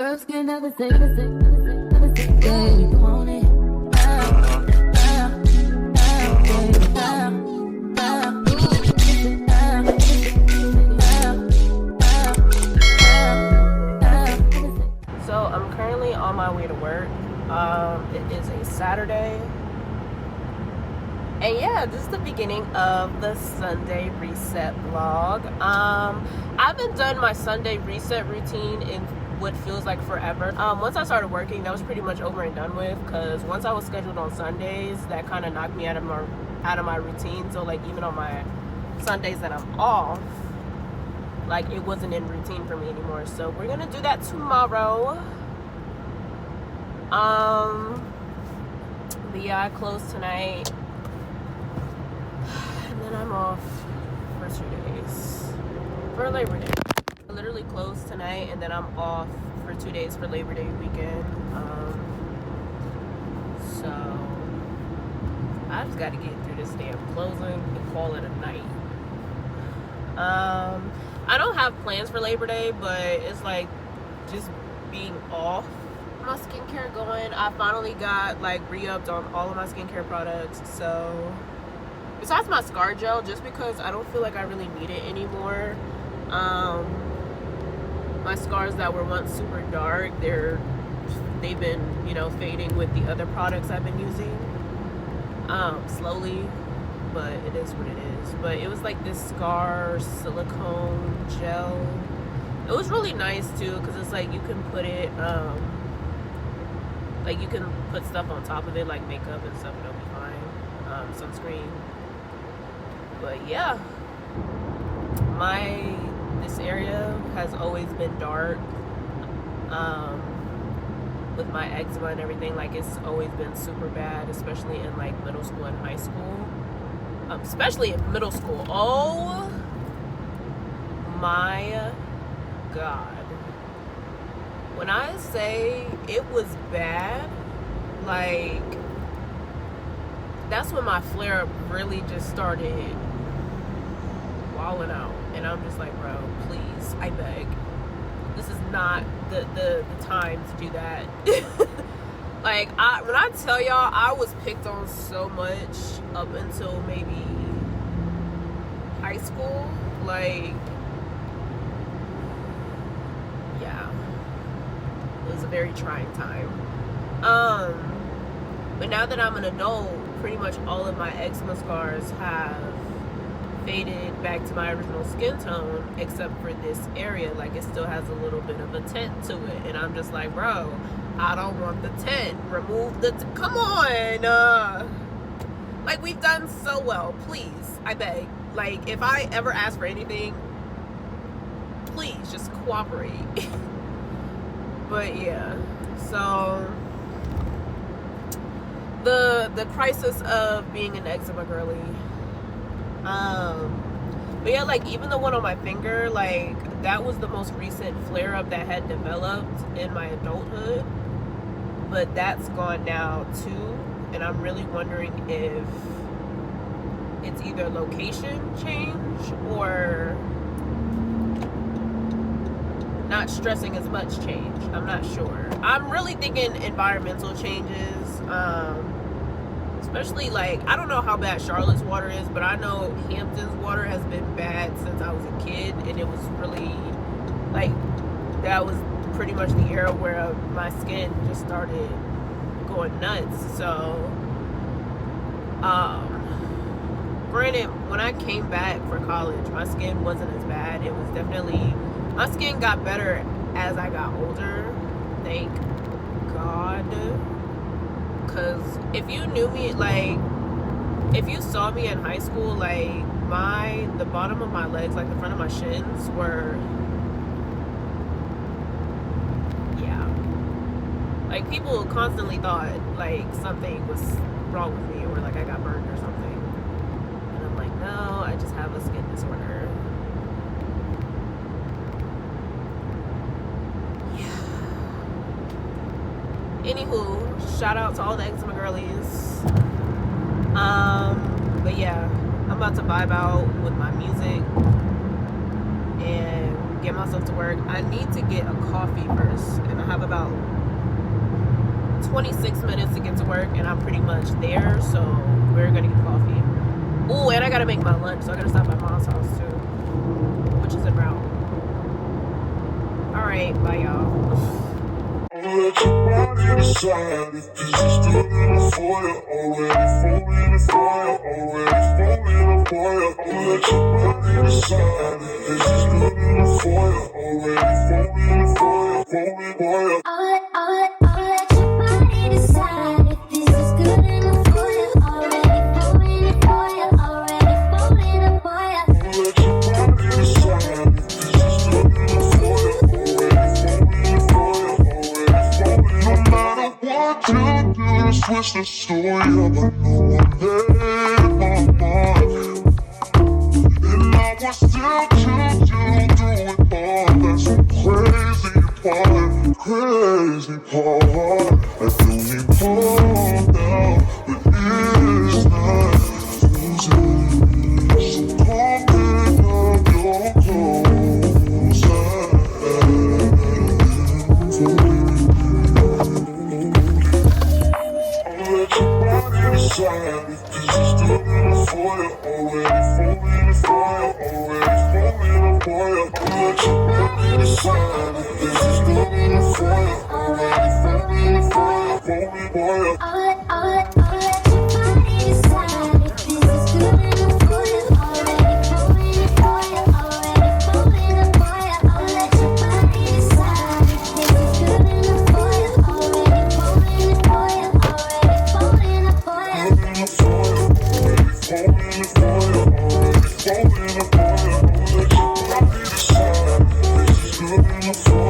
Girls can never say, never say, never say, never say, baby, you want it. So I'm currently on my way to work. It is a Saturday. And yeah, this is the beginning of the Sunday reset vlog. I haven't done my Sunday reset routine in what feels like forever. Once I started working, that was pretty much over and done with, because once I was scheduled on Sundays, that kind of knocked me out of my routine. So like even on my Sundays that I'm off, like it wasn't in routine for me anymore. So we're gonna do that tomorrow. But yeah, I close tonight. And then I'm off for 2 days for Labor Day. I literally close tonight, and then I'm off for 2 days for Labor Day weekend. So I just got to get through this damn closing and call it a night. I don't have plans for Labor Day, but it's like just being off. My skincare going. I finally got like re-upped on all of my skincare products. So besides my scar gel, just because I don't feel like I really need it anymore. My scars that were once super dark, they've been, you know, fading with the other products I've been using. Slowly, but it is what it is. But it was like this scar silicone gel. It was really nice too, because it's like you can put it, like you can put stuff on top of it, like makeup and stuff, and it'll be fine. Sunscreen. But yeah, this area has always been dark. With my eczema and everything, like it's always been super bad, especially in like middle school and high school. Especially in middle school. Oh my God. When I say it was bad, like that's when my flare-up really just started walling out. And I'm just like, bro, please, I beg. This is not the time to do that. Like, when I tell y'all, I was picked on so much up until maybe high school. Like, yeah. It was a very trying time. But now that I'm an adult, pretty much all of my eczema scars have faded back to my original skin tone, except for this area. Like it still has a little bit of a tint to it, and I'm just like, bro, I don't want the tint. Remove the come on. Like we've done so well, please, I beg. Like if I ever ask for anything, please just cooperate. But yeah, so the crisis of being an eczema girly. But yeah, like even the one on my finger, like that was the most recent flare-up that had developed in my adulthood, but that's gone now too, and I'm really wondering if it's either location change or not stressing as much change. I'm not sure. I'm really thinking environmental changes. Especially like, I don't know how bad Charlotte's water is, but I know Hampton's water has been bad since I was a kid, and it was really like, that was pretty much the era where my skin just started going nuts. So granted, when I came back for college, my skin wasn't as bad. It was definitely, my skin got better as I got older, thank God. Because if you knew me, like, if you saw me in high school, like, the bottom of my legs, like the front of my shins were, yeah. Like, people constantly thought, like, something was wrong with me, or, like, I got burned or something. And I'm like, no, I just have a skin disorder. Anywho, shout out to all the eczema girlies. But yeah, I'm about to vibe out with my music, and get myself to work. I need to get a coffee first, and I have about 26 minutes to get to work, and I'm pretty much there, so we're gonna get coffee. Ooh, and I gotta make my lunch, so I gotta stop by mom's house too, which is en route. Alright, bye y'all. I'll let your body decide if this is good enough for you. Already falling for you, already falling for you. I'll let your body decide if this is good enough for you. Already falling for you, falling for you. I'll let your body decide if this is good enough for you. Already falling for you, already falling for you. I'll let your body decide if this is good enough for you. Already falling for you, already falling. No matter what you do to switch the story up, I know I made my mind. And I was still too do it all. That's the crazy part. I don't need more now, but it's not losing. So come pick up your clothes. I'll let your body decide if this is good enough for you. Already falling for you, already falling for you. I'll let your body decide if this is good enough for you. Already falling for you, falling for you. I'll let your body decide if this is good enough for you. Already falling for you, already falling for you. I'll let your body decide if this is good enough for you. Already falling for you, already falling for you. Falling for you, already falling for you, already falling for you. I'll let your body decide if this is good enough for you.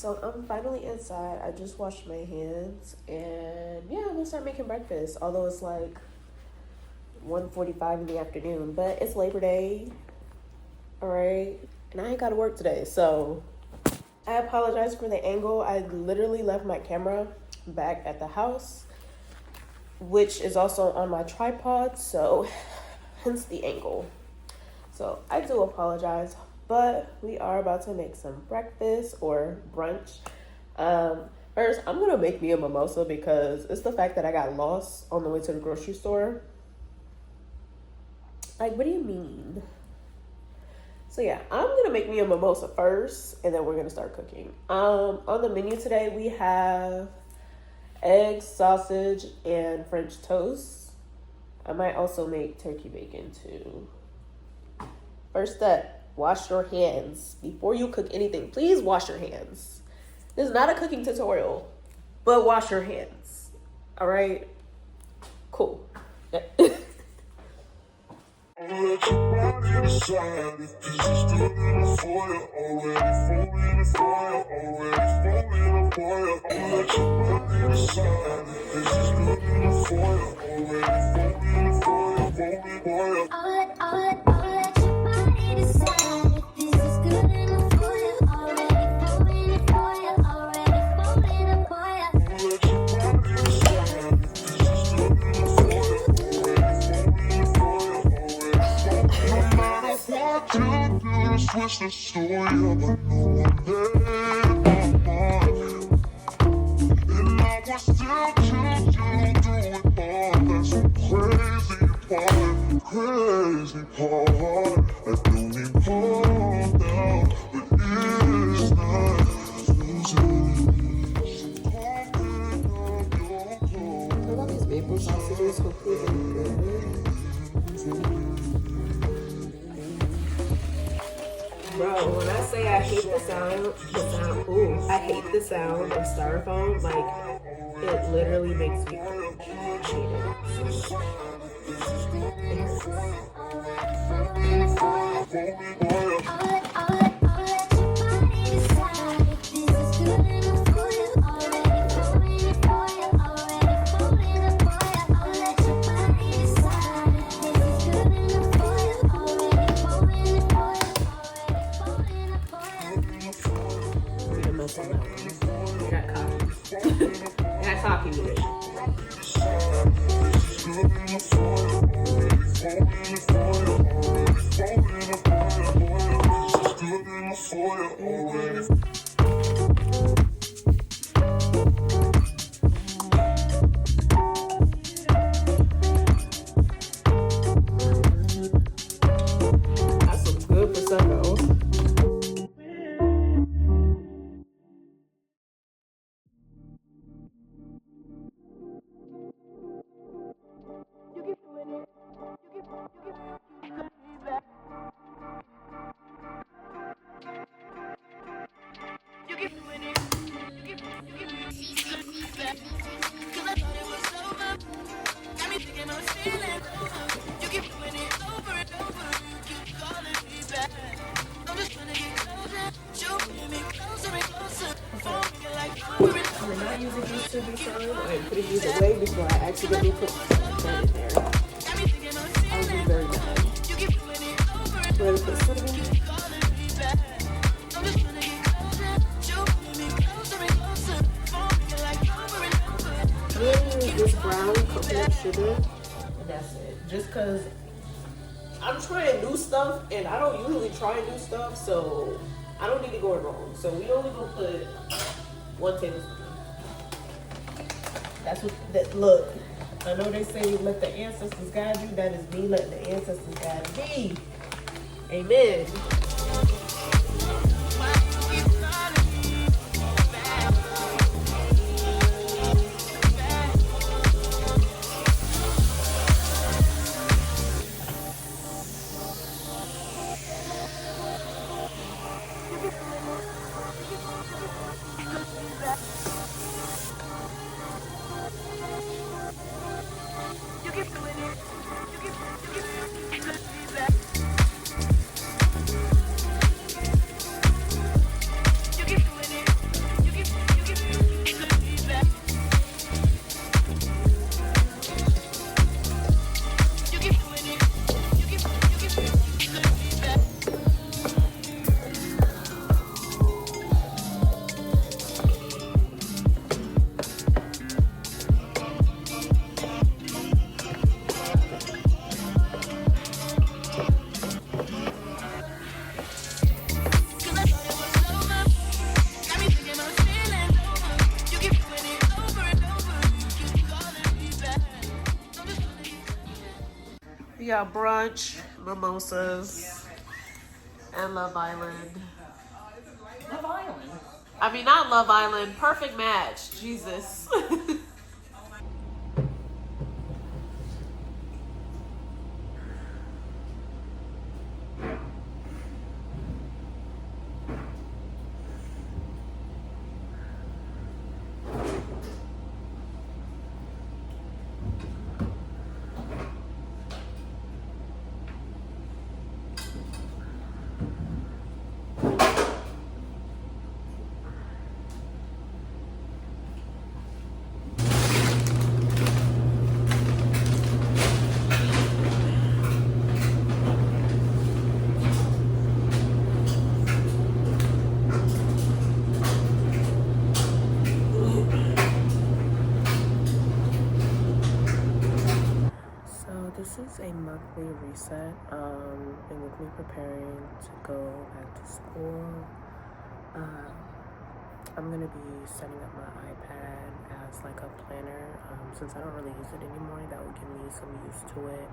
So I'm finally inside. I just washed my hands and yeah, I'm gonna start making breakfast. Although it's like 1:45 in the afternoon, but it's Labor Day, all right? And I ain't gotta work today, so I apologize for the angle. I literally left my camera back at the house, which is also on my tripod, so hence the angle. So I do apologize, but we are about to make some breakfast or brunch. First, I'm gonna make me a mimosa because it's the fact that I got lost on the way to the grocery store. Like, what do you mean? So yeah, I'm gonna make me a mimosa first, and then we're gonna start cooking. On the menu today, we have eggs, sausage, and French toast. I might also make turkey bacon too. First step, wash your hands. Before you cook anything, please wash your hands. This is not a cooking tutorial, but wash your hands. All right? Cool. I'll let your body decide if this is good enough for you. Already falling for you, already falling for you. I'll let your body decide if this is good enough for you. Already falling for you. I'll let your body decide if this is good enough for you. Already falling for you, already falling for you. I'll let your body decide if this is good enough for you. Already falling for you, already falling. No matter what you do to switch the story up, I know I'm there in my mind. And I will still choose you through it all. That's the crazy part. I don't need calm down, but it's not losing. I love these maple sausages. Hopefully they're good. Bro, when I say I hate I hate the sound of styrofoam, like, it literally makes me hate it. I'll let your body decide if this is good enough for you. Already falling for you, already falling for you. I'll let your body decide if this is good enough for you. Already falling for you, already falling for you. We're gonna mess on that one. I got cocky. I got cocky with it. That's some good prosecco. We're not using these to be fine. I'm putting these away before I accidentally put that in there. I would be very mad. We're gonna put cinnamon. I'm gonna use this brown coconut sugar, and that's it. Just cause I'm trying new stuff, and I don't usually try new stuff, so I don't need to go wrong. So we only gonna put 1 tablespoon. That's what that look. I know they say let the ancestors guide you. That is me letting the ancestors guide me. Amen. got brunch, mimosas, and Love Island. Love Island. I mean, not Love Island. Perfect match. Jesus. So this is a monthly reset, and with me preparing to go back to school, I'm gonna be setting up my iPad as like a planner, since I don't really use it anymore. That will give me some use to it,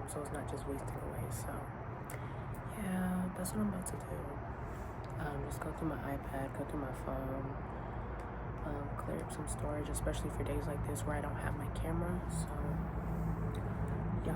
so it's not just wasting away. So yeah, that's what I'm about to do. Just go through my iPad, go through my phone, clear up some storage, especially for days like this where I don't have my camera. So yeah.